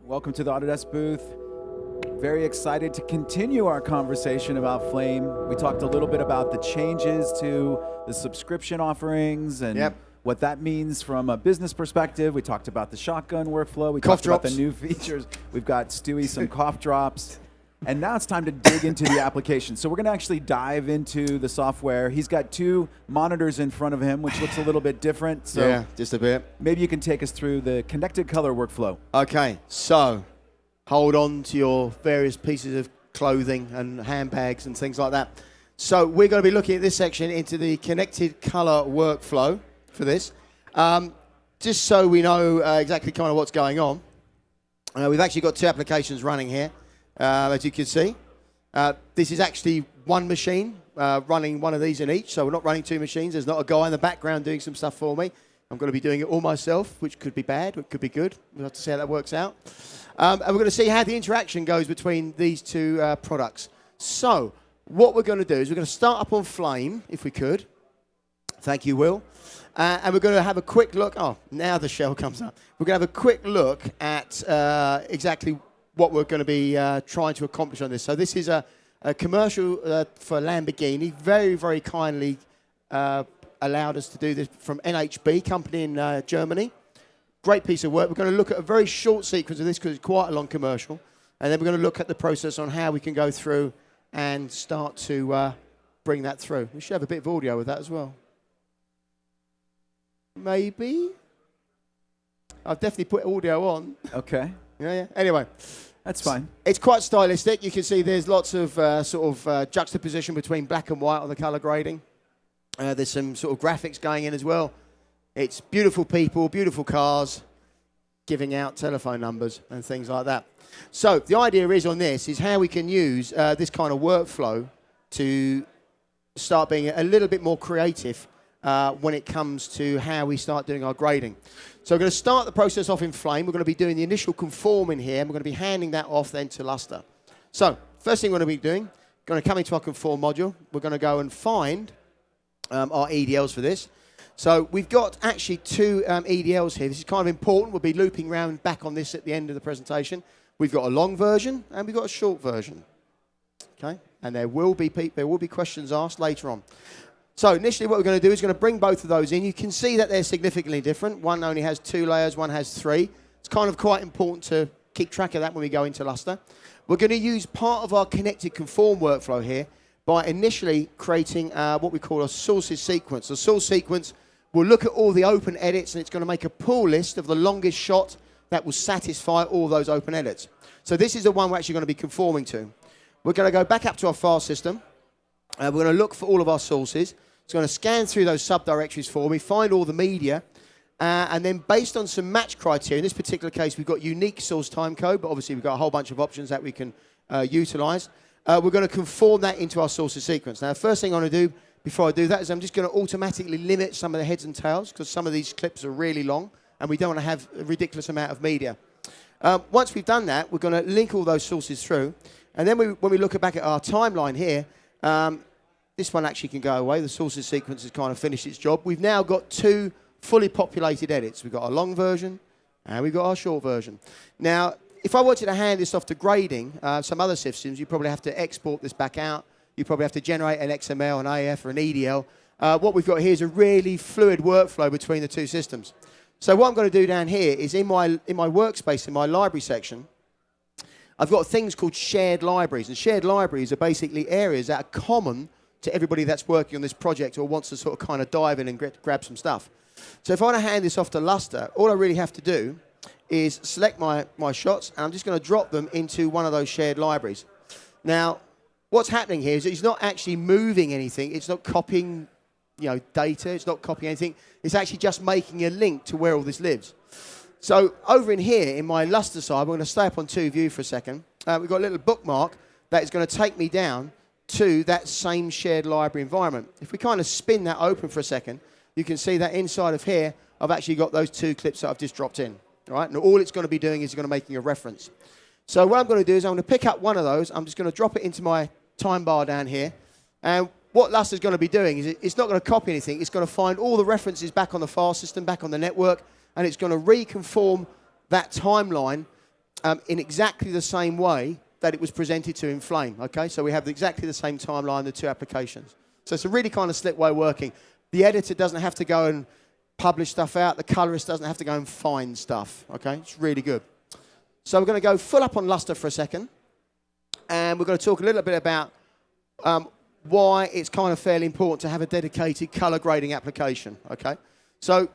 Welcome to the Autodesk booth. Very excited to continue our conversation about Flame. We talked a little bit about the changes to the subscription offerings and what that means from a business perspective. We talked about the shotgun workflow. We talked about the new features. We've got Stewie some cough drops. And now it's time to dig into the application. So we're going to actually dive into the software. He's got two monitors in front of him, which looks a little bit different. So yeah, just a bit. Maybe you can take us through the connected color workflow. Okay, so hold on to your various pieces of clothing and handbags and things like that. So we're going to be looking at this section into the connected color workflow for this. Just so we know exactly kind of what's going on. We've actually got two applications running here. As you can see, this is actually one machine running one of these in each, so we're not running two machines. There's not a guy in the background doing some stuff for me. I'm going to be doing it all myself, which could be bad, it could be good. We'll have to see how that works out. And we're going to see how the interaction goes between these two products. So what we're going to do is we're going to start up on Flame, if we could. Thank you, Will. And we're going to have a quick look. Oh, now the shell comes up. We're going to have a quick look at exactly what we're going to be trying to accomplish on this. So this is a commercial for Lamborghini. Very, very kindly allowed us to do this from NHB, company in Germany. Great piece of work. We're going to look at a very short sequence of this because it's quite a long commercial. And then we're going to look at the process on how we can go through and start to bring that through. We should have a bit of audio with that as well. Maybe. I've definitely put audio on. Okay. Yeah. Anyway. That's fine. It's quite stylistic. You can see there's lots of juxtaposition between black and white on the color grading. There's some sort of graphics going in as well. It's beautiful people, beautiful cars, giving out telephone numbers and things like that. So the idea is on this is how we can use this kind of workflow to start being a little bit more creative when it comes to how we start doing our grading. So we're going to start the process off in Flame. We're going to be doing the initial conforming here, and we're going to be handing that off then to Lustre. So first thing we're going to be doing, going to come into our conform module. We're going to go and find our EDLs for this. So we've got actually two EDLs here. This is kind of important. We'll be looping around back on this at the end of the presentation. We've got a long version, and we've got a short version. Okay, and there will be questions asked later on. So initially what we're going to do is going to bring both of those in. You can see that they're significantly different. One only has 2 layers, one has 3. It's kind of quite important to keep track of that when we go into Lustre. We're going to use part of our connected conform workflow here by initially creating what we call a sources sequence. The source sequence will look at all the open edits, and it's going to make a pull list of the longest shot that will satisfy all those open edits. So this is the one we're actually going to be conforming to. We're going to go back up to our file system. We're going to look for all of our sources. It's going to scan through those subdirectories for me, find all the media, and then based on some match criteria, in this particular case, we've got unique source timecode, but obviously we've got a whole bunch of options that we can utilize. We're going to conform that into our sources sequence. Now, the first thing I'm going to do before I do that is I'm just going to automatically limit some of the heads and tails because some of these clips are really long, and we don't want to have a ridiculous amount of media. Once we've done that, we're going to link all those sources through, and then when we look back at our timeline here, this one actually can go away. The sources sequence has kind of finished its job. We've now got 2 fully populated edits. We've got our long version and we've got our short version. Now, if I wanted to hand this off to grading, some other systems, you probably have to export this back out. You probably have to generate an XML, an AF, or an EDL. What we've got here is a really fluid workflow between the two systems. So what I'm going to do down here is in my workspace, in my library section, I've got things called shared libraries. And shared libraries are basically areas that are common to everybody that's working on this project or wants to sort of kind of dive in and grab some stuff. So if I want to hand this off to Lustre, all I really have to do is select my shots, and I'm just going to drop them into one of those shared libraries. Now, what's happening here is it's not actually moving anything. It's not copying, data. It's not copying anything. It's actually just making a link to where all this lives. So over in here, in my Lustre side, we're going to stay up on 2 view for a second. We've got a little bookmark that is going to take me down to that same shared library environment. If we kind of spin that open for a second, you can see that inside of here, I've actually got those 2 clips that I've just dropped in. All right? And all it's going to be doing is it's going to making a reference. So what I'm going to do is I'm going to pick up one of those. I'm just going to drop it into my time bar down here. And what Lustre's going to be doing is it's not going to copy anything. It's going to find all the references back on the file system, back on the network, and it's going to reconform that timeline in exactly the same way that it was presented to in Flame, okay? So we have exactly the same timeline, the two applications. So it's a really kind of slick way of working. The editor doesn't have to go and publish stuff out. The colorist doesn't have to go and find stuff, okay? It's really good. So we're going to go full up on Lustre for a second, and we're going to talk a little bit about why it's kind of fairly important to have a dedicated color grading application, okay? So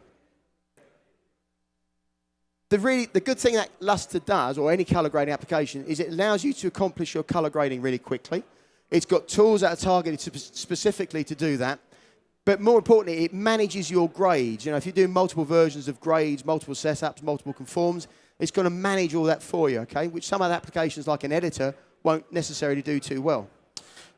the good thing that Lustre does, or any color grading application, is it allows you to accomplish your color grading really quickly. It's got tools that are targeted specifically to do that. But more importantly, it manages your grades. You know, if you're doing multiple versions of grades, multiple setups, multiple conforms, it's going to manage all that for you, okay? Which some other applications like an editor won't necessarily do too well.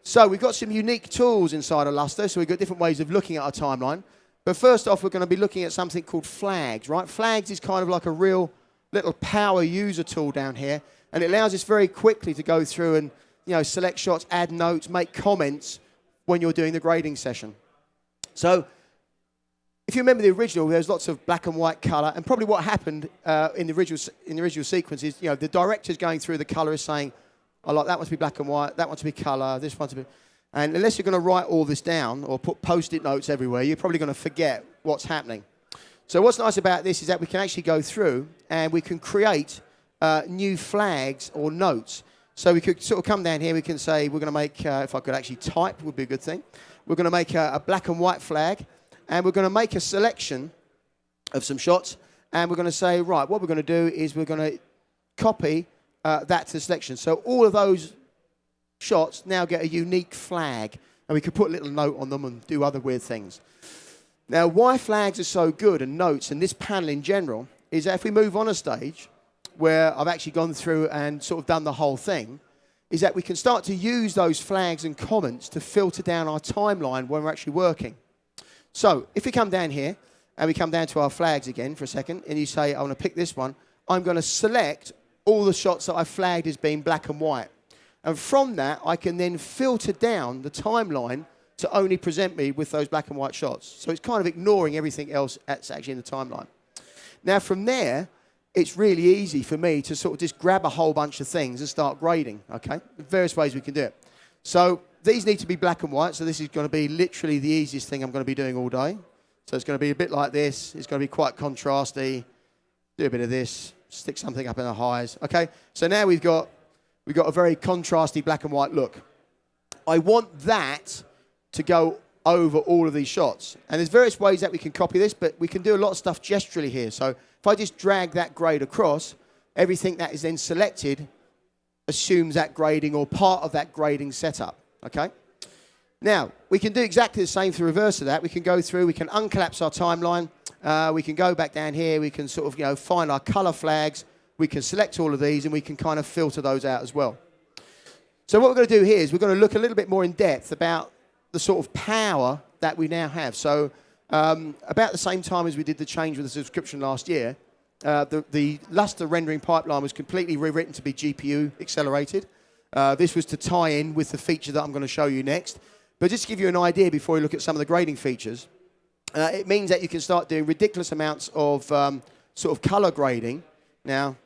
So we've got some unique tools inside of Lustre, so we've got different ways of looking at our timeline. But first off, we're going to be looking at something called flags, right? Flags is kind of like a real little power user tool down here, and it allows us very quickly to go through and, you know, select shots, add notes, make comments when you're doing the grading session. So if you remember the original, there's lots of black and white color, and probably what happened in the original sequence is, you know, the director's going through the color is saying, I like that one to be black and white, that one to be color, this one to be... And unless you're going to write all this down or put post-it notes everywhere, you're probably going to forget what's happening. So what's nice about this is that we can actually go through and we can create new flags or notes. So we could sort of come down here, we can say we're going to make, if I could actually type, would be a good thing. We're going to make a black and white flag, and we're going to make a selection of some shots, and we're going to say, right, what we're going to do is we're going to copy that to the selection. So all of those shots now get a unique flag, and we could put a little note on them and do other weird things. Now, why flags are so good, and notes, and this panel in general, is that if we move on a stage where I've actually gone through and sort of done the whole thing, is that we can start to use those flags and comments to filter down our timeline when we're actually working. So if we come down here, and we come down to our flags again for a second, and you say, I want to pick this one, I'm going to select all the shots that I flagged as being black and white. And from that, I can then filter down the timeline to only present me with those black and white shots. So it's kind of ignoring everything else that's actually in the timeline. Now, from there, it's really easy for me to sort of just grab a whole bunch of things and start grading, okay? Various ways we can do it. So these need to be black and white, so this is going to be literally the easiest thing I'm going to be doing all day. So it's going to be a bit like this. It's going to be quite contrasty. Do a bit of this. Stick something up in the highs. Okay, so now we've got a very contrasty black and white look. I want that to go over all of these shots. And there's various ways that we can copy this, but we can do a lot of stuff gesturally here. So if I just drag that grade across, everything that is then selected assumes that grading or part of that grading setup, okay? Now, we can do exactly the same through reverse of that. We can go through, we can uncollapse our timeline, we can go back down here, we can sort of, you know, find our color flags, we can select all of these, and we can kind of filter those out as well. So what we're going to do here is we're going to look a little bit more in depth about the sort of power that we now have. So about the same time as we did the change with the subscription last year, the Lustre rendering pipeline was completely rewritten to be GPU accelerated. This was to tie in with the feature that I'm going to show you next. But just to give you an idea before we look at some of the grading features, it means that you can start doing ridiculous amounts of sort of color grading. Now,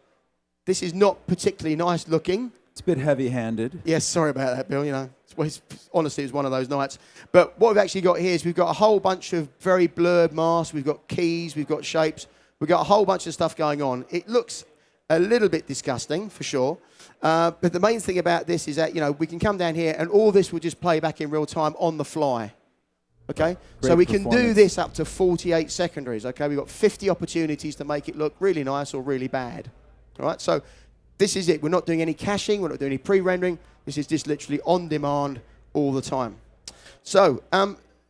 this is not particularly nice looking. It's a bit heavy-handed. Yes, sorry about that, Bill. You know, honestly, it's one of those nights. But what we've actually got here is we've got a whole bunch of very blurred masks. We've got keys. We've got shapes. We've got a whole bunch of stuff going on. It looks a little bit disgusting, for sure. But the main thing about this is that, you know, we can come down here and all this will just play back in real time on the fly. Okay? So we can do this up to 48 secondaries. Okay? We've got 50 opportunities to make it look really nice or really bad. All right? So this is it. We're not doing any caching. We're not doing any pre-rendering. This is just literally on demand all the time. So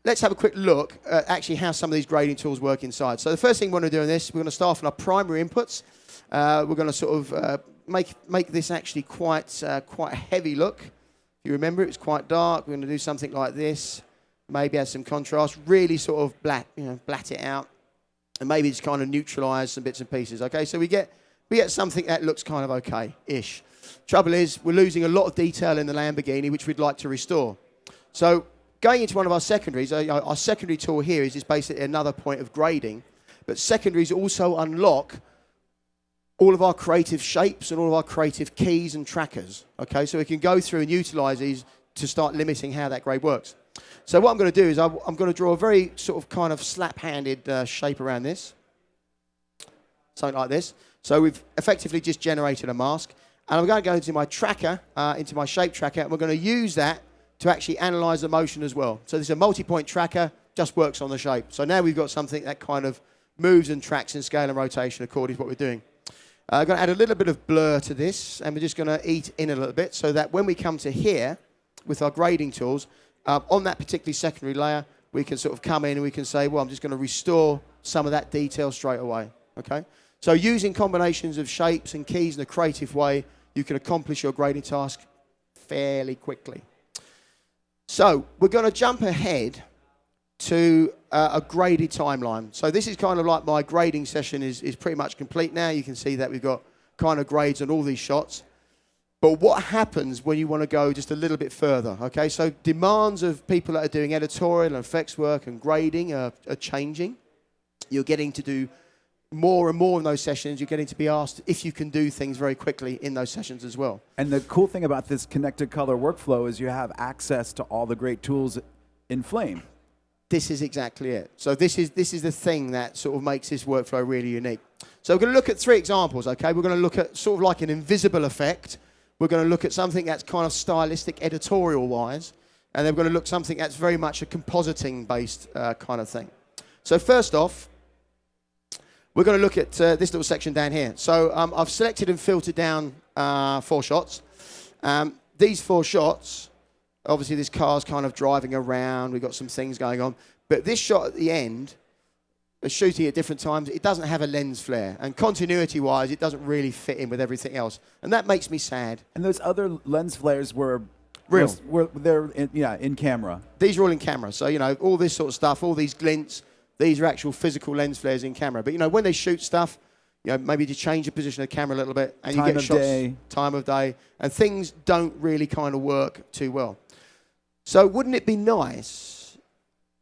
let's have a quick look at actually how some of these grading tools work inside. So the first thing we're going to do in this, we're going to start off on our primary inputs. We're going to sort of make this actually quite a heavy look. If you remember, it was quite dark. We're going to do something like this. Maybe add some contrast. Really sort of blat it out, and maybe just kind of neutralise some bits and pieces. Okay, so we get something that looks kind of okay-ish. Trouble is, we're losing a lot of detail in the Lamborghini, which we'd like to restore. So going into one of our secondaries, our secondary tool here is just basically another point of grading, but secondaries also unlock all of our creative shapes and all of our creative keys and trackers. Okay, so we can go through and utilize these to start limiting how that grade works. So what I'm going to do is I'm going to draw a very sort of kind of slap-handed shape around this. Something like this. So we've effectively just generated a mask. And I'm going to go into my tracker, into my shape tracker, and we're going to use that to actually analyze the motion as well. So this is a multi-point tracker, just works on the shape. So now we've got something that kind of moves and tracks in scale and rotation according to what we're doing. I'm going to add a little bit of blur to this, and we're just going to eat in a little bit so that when we come to here with our grading tools, on that particularly secondary layer, we can sort of come in and we can say, well, I'm just going to restore some of that detail straight away. Okay? So using combinations of shapes and keys in a creative way, you can accomplish your grading task fairly quickly. So we're going to jump ahead to a Grady timeline. So this is kind of like my grading session is pretty much complete now. You can see that we've got kind of grades on all these shots. But what happens when you want to go just a little bit further? Okay, so demands of people that are doing editorial and effects work and grading are changing. You're getting to do more and more in those sessions. You're getting to be asked if you can do things very quickly in those sessions as well. And the cool thing about this connected color workflow is you have access to all the great tools in Flame. This is exactly it. So this is the thing that sort of makes this workflow really unique. So we're going to look at 3 examples, okay? We're going to look at sort of like an invisible effect. We're going to look at something that's kind of stylistic, editorial-wise. And then we're going to look at something that's very much a compositing-based kind of thing. So first off, we're going to look at this little section down here. So I've selected and filtered down 4 shots. These 4 shots, obviously this car's kind of driving around. We've got some things going on. But this shot at the end, shooting at different times, it doesn't have a lens flare. And continuity-wise, it doesn't really fit in with everything else. And that makes me sad. And those other lens flares were real. They're in camera. These are all in camera. So, all this sort of stuff, all these glints, these are actual physical lens flares in camera. But, when they shoot stuff, maybe to change the position of the camera a little bit. And you get shots, time of day. And things don't really kind of work too well. So wouldn't it be nice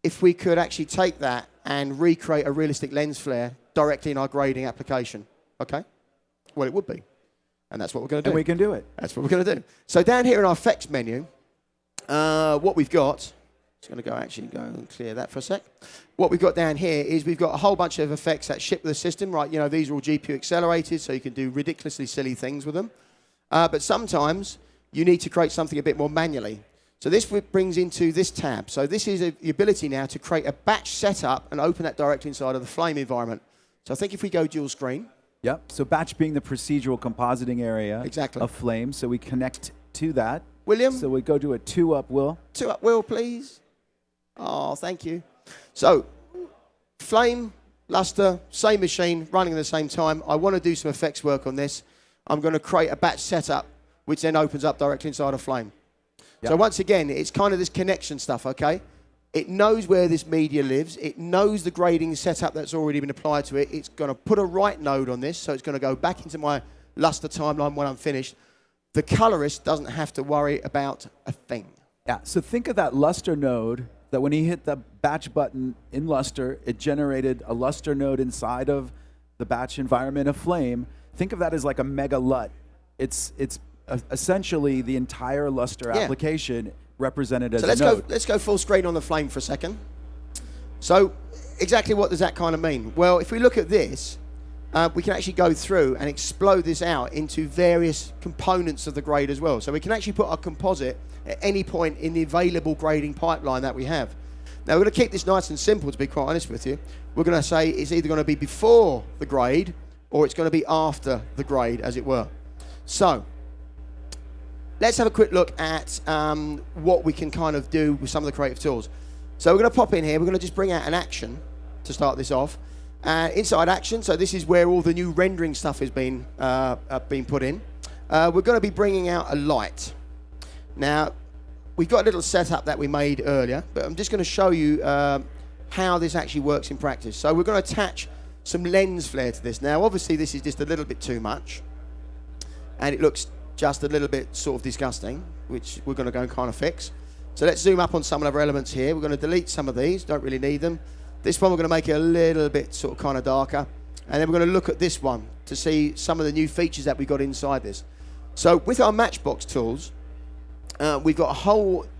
if we could actually take that and recreate a realistic lens flare directly in our grading application? Okay? Well, it would be. And that's what we're going to do. And we can do it. That's what we're going to do. So down here in our effects menu, what we've got, just going to go and clear that for a sec. What we've got down here is we've got a whole bunch of effects that ship with the system, right? These are all GPU accelerated, so you can do ridiculously silly things with them. But sometimes you need to create something a bit more manually. So this brings into this tab. So this is the ability now to create a batch setup and open that directly inside of the Flame environment. So I think if we go dual screen. Yep. So batch being the procedural compositing area of Flame. So we connect to that. William? So we go to a 2-up, Will. 2-up, Will, please. Oh, thank you. So Flame, Lustre, same machine, running at the same time. I want to do some effects work on this. I'm going to create a batch setup, which then opens up directly inside of Flame. Yep. So once again, it's kind of this connection stuff, okay? It knows where this media lives. It knows the grading setup that's already been applied to it. It's going to put a write node on this, so it's going to go back into my Lustre timeline when I'm finished. The colorist doesn't have to worry about a thing. Yeah, so think of that Lustre node, that when he hit the batch button in Lustre, it generated a Lustre node inside of the batch environment of Flame. Think of that as like a mega LUT. It's essentially the entire Lustre application represented as a node. Let's go full screen on the Flame for a second. So exactly what does that kind of mean? Well, if we look at this, we can actually go through and explode this out into various components of the grade as well. So we can actually put our composite at any point in the available grading pipeline that we have. Now we're going to keep this nice and simple, to be quite honest with you. We're going to say it's either going to be before the grade or it's going to be after the grade, as it were. So let's have a quick look at what we can kind of do with some of the creative tools. So we're going to pop in here. We're going to just bring out an action to start this off. Inside action, so this is where all the new rendering stuff has been put in. We're going to be bringing out a light. Now, we've got a little setup that we made earlier, but I'm just going to show you how this actually works in practice. So we're going to attach some lens flare to this. Now, obviously, this is just a little bit too much, and it looks just a little bit sort of disgusting, which we're going to go and kind of fix. So let's zoom up on some of our elements here. We're going to delete some of these, don't really need them. This one we're going to make it a little bit sort of kind of darker. And then we're going to look at this one to see some of the new features that we got inside this. So with our Matchbox tools, we've got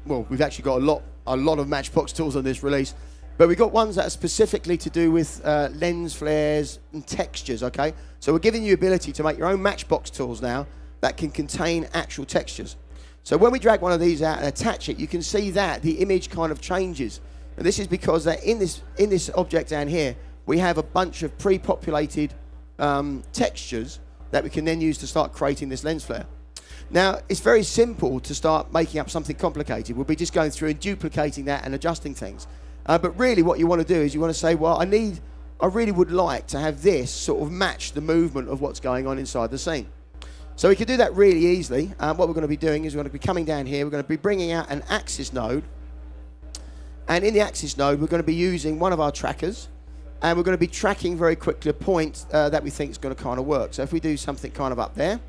we've actually got a lot of Matchbox tools on this release, but we've got ones that are specifically to do with lens flares and textures, okay? So we're giving you the ability to make your own Matchbox tools now that can contain actual textures. So when we drag one of these out and attach it, you can see that the image kind of changes. And this is because that in this object down here, we have a bunch of pre-populated textures that we can then use to start creating this lens flare. Now, it's very simple to start making up something complicated. We'll be just going through and duplicating that and adjusting things. But really what you want to do is you want to say, well, I really would like to have this sort of match the movement of what's going on inside the scene. So we can do that really easily. What we're going to be doing is we're going to be coming down here. We're going to be bringing out an axis node. And in the axis node, we're going to be using one of our trackers. And we're going to be tracking very quickly a point that we think is going to kind of work. So if we do something kind of up there,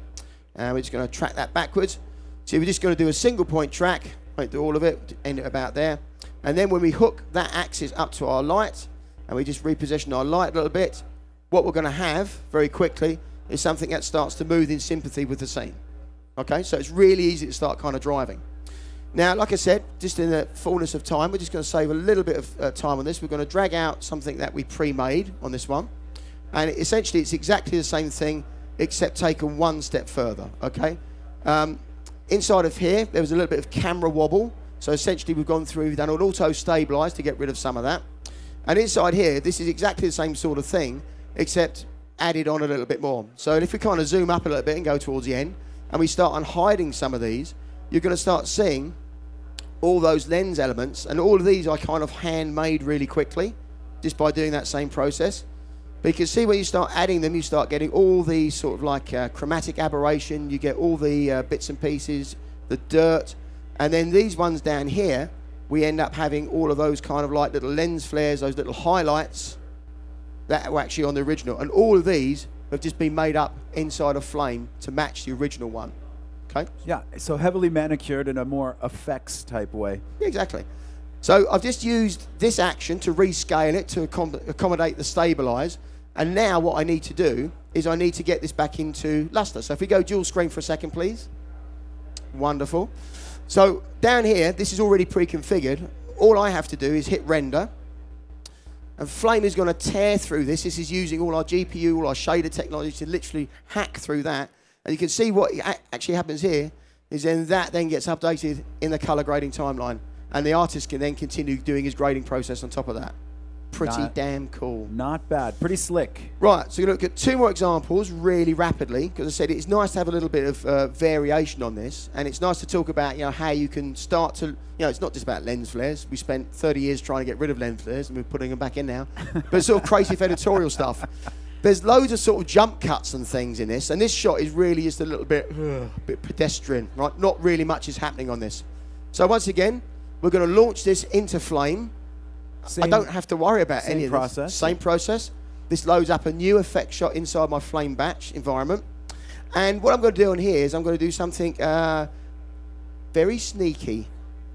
we're just going to track that backwards. So we're just going to do a single point track, won't do all of it, end it about there. And then when we hook that axis up to our light, and we just reposition our light a little bit, what we're going to have very quickly is something that starts to move in sympathy with the scene. Okay, so it's really easy to start kind of driving. Now, like I said, just in the fullness of time, we're just going to save a little bit of time on this. We're going to drag out something that we pre-made on this one. And essentially, it's exactly the same thing, except taken one step further, okay? Inside of here, there was a little bit of camera wobble. So essentially, we've gone through, we've done an auto-stabilize to get rid of some of that. And inside here, this is exactly the same sort of thing, except added on a little bit more. So if we kind of zoom up a little bit and go towards the end, and we start on hiding some of these, you're going to start seeing all those lens elements, and all of these I kind of handmade really quickly, just by doing that same process. But you can see when you start adding them, you start getting all the sort of like chromatic aberration, you get all the bits and pieces, the dirt, and then these ones down here, we end up having all of those kind of like little lens flares, those little highlights that were actually on the original. And all of these have just been made up inside of Flame to match the original one. Okay? Yeah, so heavily manicured in a more effects type way. Yeah, exactly. So I've just used this action to rescale it to accommodate the stabilize. And now what I need to do is I need to get this back into Lustre. So if we go dual screen for a second, please. Wonderful. So down here, this is already pre-configured. All I have to do is hit render. And Flame is going to tear through this. This is using all our GPU, all our shader technology to literally hack through that. And you can see what actually happens here is then that then gets updated in the color grading timeline. And the artist can then continue doing his grading process on top of that. Pretty damn cool. Not bad. Pretty slick. Right, so we're going to look at two more examples really rapidly, because I said it's nice to have a little bit of variation on this, and it's nice to talk about how you can start to, it's not just about lens flares. We spent 30 years trying to get rid of lens flares, and we're putting them back in now. But sort of creative editorial stuff. There's loads of sort of jump cuts and things in this, and this shot is really just a little bit pedestrian, right? Not really much is happening on this. So once again, we're going to launch this into Flame. I don't have to worry about any of this. Same process. This loads up a new effect shot inside my Flame batch environment. And what I'm going to do on here is I'm going to do something very sneaky,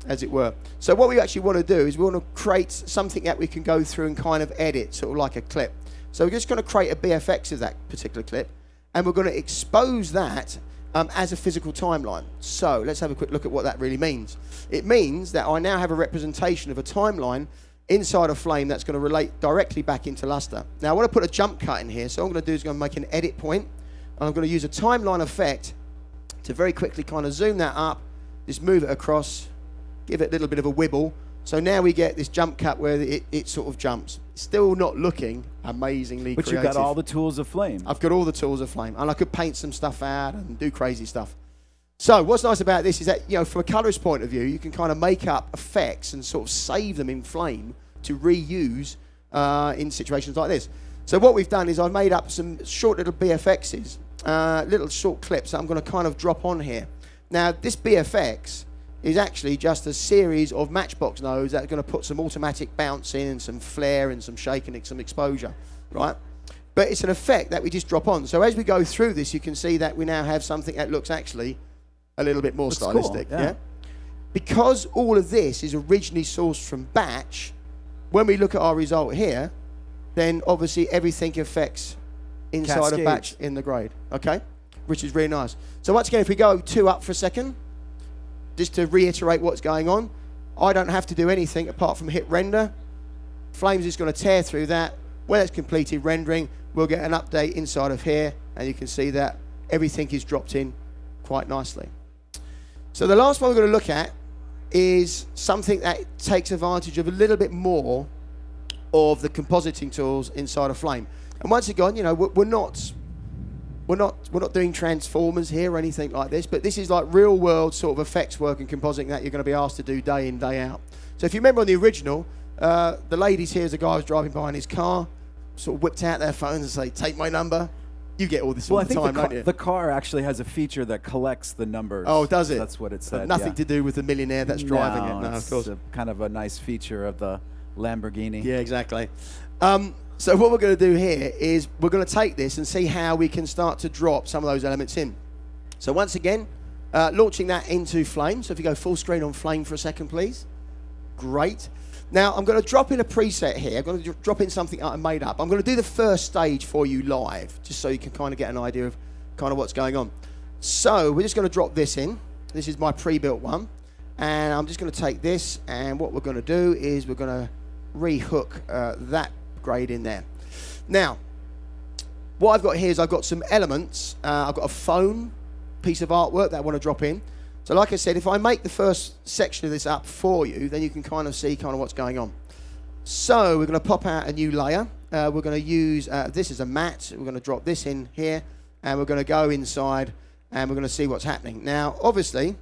as it were. So what we actually want to do is we want to create something that we can go through and kind of edit, sort of like a clip. So we're just going to create a BFX of that particular clip, and we're going to expose that as a physical timeline. So let's have a quick look at what that really means. It means that I now have a representation of a timeline inside of Flame that's going to relate directly back into Lustre. Now I want to put a jump cut in here, so what I'm going to do is I'm going to make an edit point, and I'm going to use a timeline effect to very quickly kind of zoom that up, just move it across, give it a little bit of a wibble. So now we get this jump cut where it sort of jumps. Still not looking amazingly creative. But you've got all the tools of Flame. I've got all the tools of Flame, and I could paint some stuff out and do crazy stuff. So what's nice about this is that, from a colorist point of view, you can kind of make up effects and sort of save them in Flame to reuse in situations like this. So what we've done is I've made up some short little BFXs, little short clips that I'm going to kind of drop on here. Now, this BFX is actually just a series of Matchbox nodes that are going to put some automatic bounce in and some flare and some shake and some exposure, right? But it's an effect that we just drop on. So as we go through this, you can see that we now have something that looks actually a little bit more stylistic. Cool, yeah? Because all of this is originally sourced from batch, when we look at our result here, then obviously everything affects inside a batch in the grade, okay? Which is really nice. So once again, if we go 2 up for a second, just to reiterate what's going on, I don't have to do anything apart from hit render. Flames is going to tear through that. When it's completed rendering, we'll get an update inside of here, and you can see that everything is dropped in quite nicely. So the last one we're going to look at is something that takes advantage of a little bit more of the compositing tools inside of Flame. And once again, you know, we're not doing transformers here or anything like this, but this is like real world sort of effects work and compositing that you're going to be asked to do day in, day out. So if you remember on the original, the ladies here, as a guy was driving by in his car, sort of whipped out their phones and say, take my number. You get all this all the time, don't you? The car actually has a feature that collects the numbers. Oh, does it? That's what it said. Nothing to do with the millionaire that's driving it. No, of course. It's kind of a nice feature of the Lamborghini. Yeah, exactly. So what we're going to do here is we're going to take this and see how we can start to drop some of those elements in. So once again, launching that into Flame. So if you go full screen on Flame for a second, please. Great. Now, I'm going to drop in a preset here. I'm going to drop in something I made up. I'm going to do the first stage for you live, just so you can kind of get an idea of kind of what's going on. So we're just going to drop this in. This is my pre-built one. And I'm just going to take this, and what we're going to do is we're going to re-hook that grade in there. Now, what I've got here is I've got some elements. I've got a phone piece of artwork that I want to drop in. So like I said, if I make the first section of this up for you, then you can kind of see kind of what's going on. So we're going to pop out a new layer. We're going to use this as a mat. We're going to drop this in here, and we're going to go inside, and we're going to see what's happening. Now, obviously,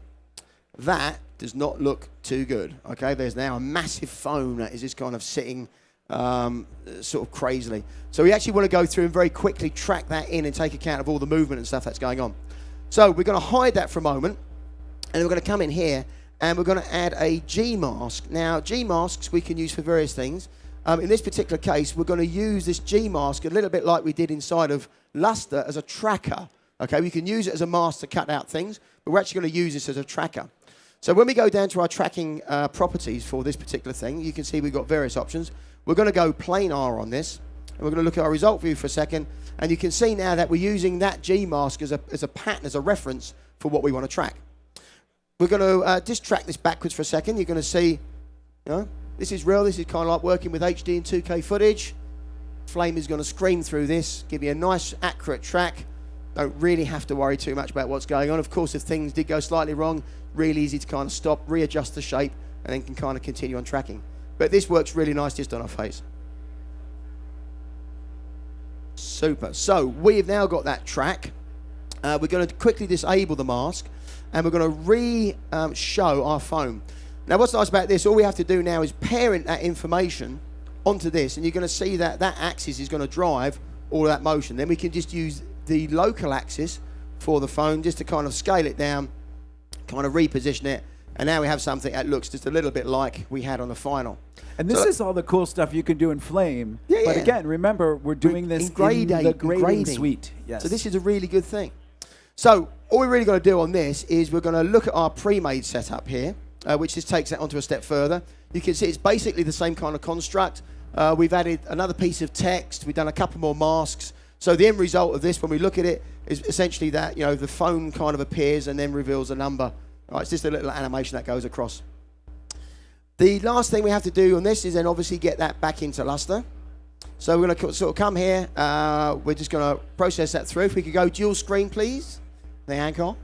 that does not look too good. Okay, there's now a massive phone that is just kind of sitting sort of crazily. So we actually want to go through and very quickly track that in and take account of all the movement and stuff that's going on. So we're going to hide that for a moment. And we're going to come in here, and we're going to add a Gmask. Now, Gmasks we can use for various things. In this particular case, we're going to use this Gmask a little bit like we did inside of Lustre as a tracker. Okay, we can use it as a mask to cut out things, but we're actually going to use this as a tracker. So when we go down to our tracking properties for this particular thing, you can see we've got various options. We're going to go planar on this, and we're going to look at our result view for a second, and you can see now that we're using that Gmask as a pattern, as a reference for what we want to track. We're going to just track this backwards for a second. You're going to see, you know, this is real. This is kind of like working with HD and 2K footage. Flame is going to scream through this, give you a nice, accurate track. Don't really have to worry too much about what's going on. Of course, if things did go slightly wrong, really easy to kind of stop, readjust the shape, and then can kind of continue on tracking. But this works really nice just on our face. Super. So we've now got that track. We're going to quickly disable the mask, and we're going to show our phone. Now, what's nice about this, all we have to do now is parent that information onto this, and you're going to see that that axis is going to drive all of that motion. Then we can just use the local axis for the phone just to kind of scale it down, kind of reposition it, and now we have something that looks just a little bit like we had on the final. And this is all the cool stuff you can do in Flame. Yeah, but again, remember, we're doing this in the grading suite. Yes. So this is a really good thing. So all we're really going to do on this is we're going to look at our pre-made setup here, which just takes that onto a step further. You can see it's basically the same kind of construct. We've added another piece of text. We've done a couple more masks. So the end result of this, when we look at it, is essentially that, you know, the phone kind of appears and then reveals a number. Right, it's just a little animation that goes across. The last thing we have to do on this is then obviously get that back into Lustre. So we're going to sort of come here. We're just going to process that through. If we could go dual screen, please. The anchor.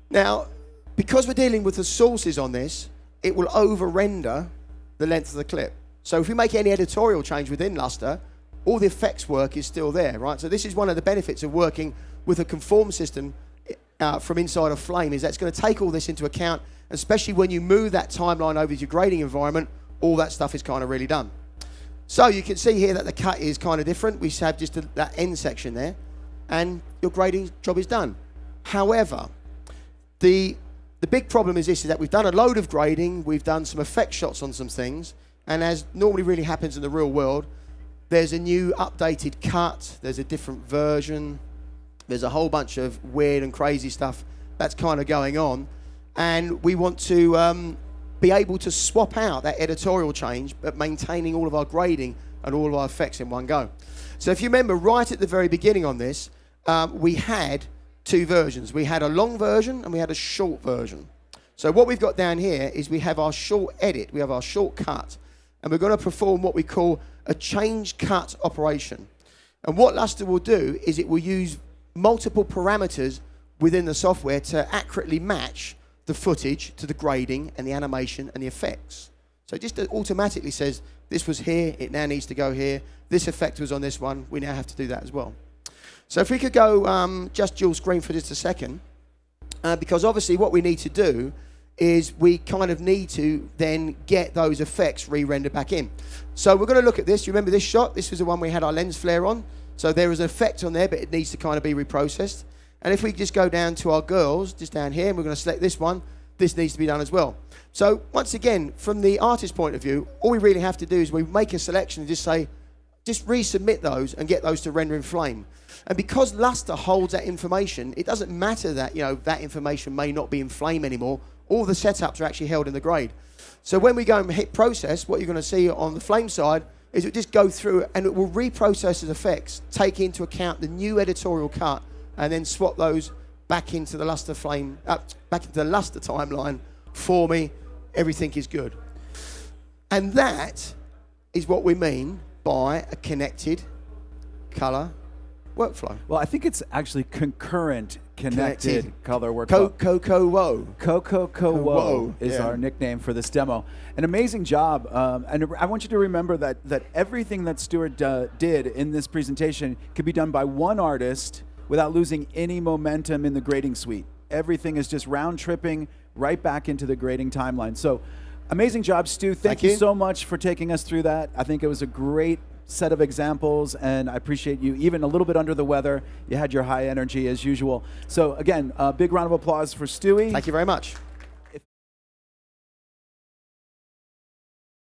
Now, because we're dealing with the sources on this, it will over-render the length of the clip. So if we make any editorial change within Lustre, all the effects work is still there, right? So this is one of the benefits of working with a conform system from inside of Flame, is that's going to take all this into account, especially when you move that timeline over to your grading environment, all that stuff is kind of really done. So you can see here that the cut is kind of different. We have just that end section there, and your grading job is done. However, the big problem is this, is that we've done a load of grading, we've done some effect shots on some things, and as normally really happens in the real world, there's a new updated cut, there's a different version, there's a whole bunch of weird and crazy stuff that's kind of going on, and we want to be able to swap out that editorial change, but maintaining all of our grading and all of our effects in one go. So if you remember, right at the very beginning on this, we had two versions. We had a long version and we had a short version. So what we've got down here is we have our short edit, we have our short cut, and we're going to perform what we call a change cut operation. And what Lustre will do is it will use multiple parameters within the software to accurately match the footage to the grading and the animation and the effects. So it just automatically says, this was here, it now needs to go here. This effect was on this one, we now have to do that as well. So if we could go just dual screen for just a second, because obviously what we need to do is we kind of need to then get those effects re-rendered back in. So we're going to look at this. You remember this shot? This was the one we had our lens flare on. So there is an effect on there, but it needs to kind of be reprocessed. And if we just go down to our girls, just down here, and we're going to select this one, this needs to be done as well. So once again, from the artist's point of view, all we really have to do is we make a selection and just say, just resubmit those and get those to render in Flame. And because Lustre holds that information, it doesn't matter that, you know, that information may not be in Flame anymore. All the setups are actually held in the grade. So when we go and hit process, what you're going to see on the Flame side is it just go through and it will reprocess the effects, take into account the new editorial cut, and then swap those back into the Lustre Flame, back into the Lustre timeline for me. Everything is good. And that is what we mean by a connected color workflow. Well, I think it's actually concurrent connected color workflow. Coco is our nickname for this demo. An amazing job. And I want you to remember that everything that Stuart did in this presentation could be done by one artist without losing any momentum in the grading suite. Everything is just round tripping right back into the grading timeline. So amazing job, Stu. Thank you so much for taking us through that. I think it was a great set of examples, and I appreciate you even a little bit under the weather. You had your high energy as usual. So again, a big round of applause for Stewie. Thank you very much.